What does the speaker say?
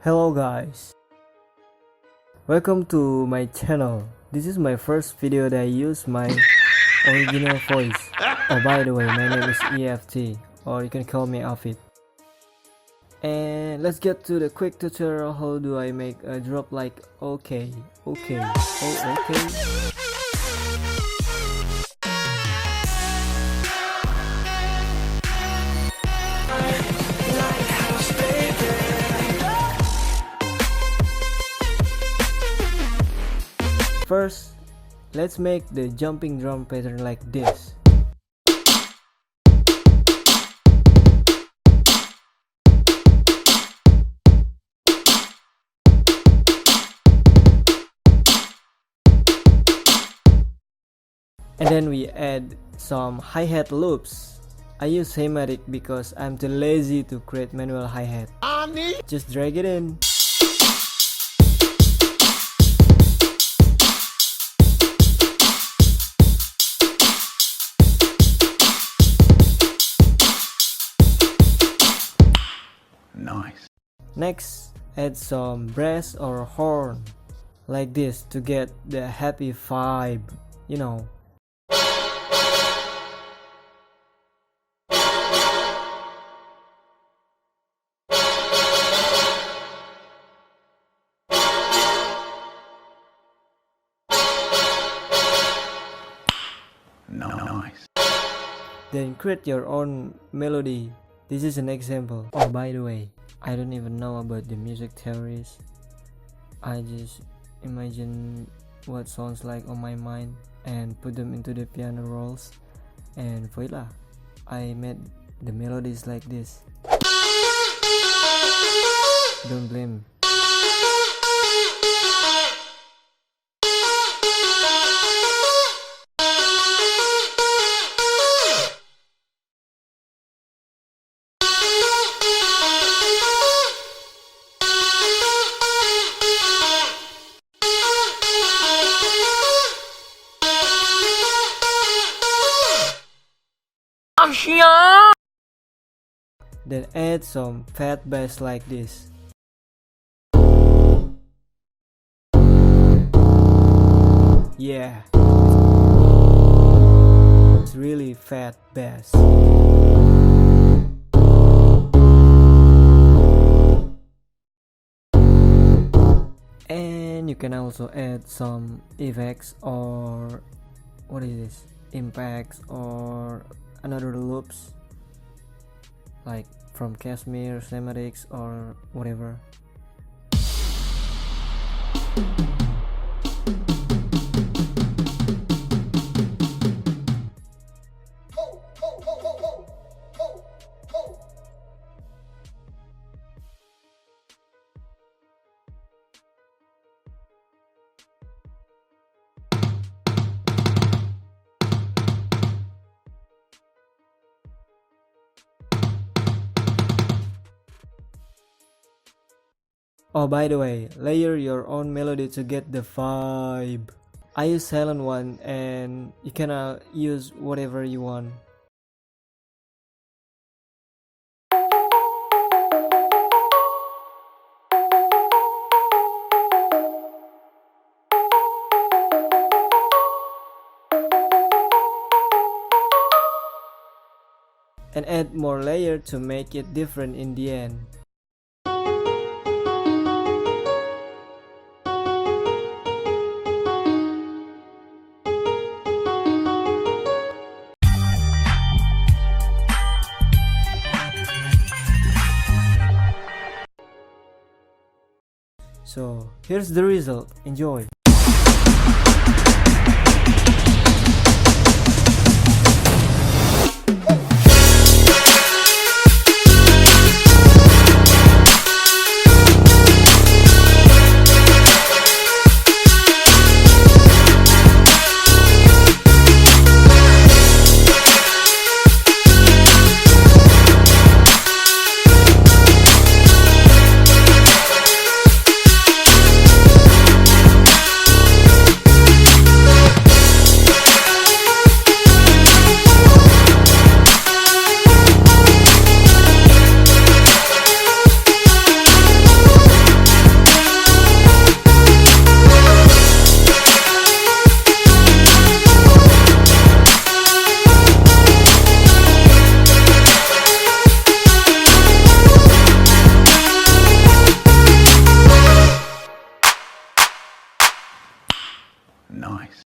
Hello guys, welcome to my channel. This is my first video that I use my original voice. Oh, by the way, my name is EFT, or you can call me Afid. And let's get to the quick tutorial. How do I make a drop like okay, okay, oh okay. First, let's make the jumping drum pattern like this. And then we add some hi-hat loops. I use Hematic because I'm too lazy to create manual hi-hat. Just drag it in. Nice. Next, add some brass or horn like this to get the happy vibe, you know. Nice. Then create your own melody. This is an example. Oh, by the way, I don't even know about the music theories. I just imagine what sounds like on my mind and put them into the piano rolls, and voila, I made the melodies like this. Don't blame me. Then add some fat bass like this. Yeah, it's really fat bass. And you can also add some effects, or what is this, impacts, or another loops like from Cashmere, Sematics, or whatever. Oh, by the way, layer your own melody to get the vibe. I use silent one, and you can use whatever you want. And add more layer to make it different in the end. So here's the result. Enjoy. Nice.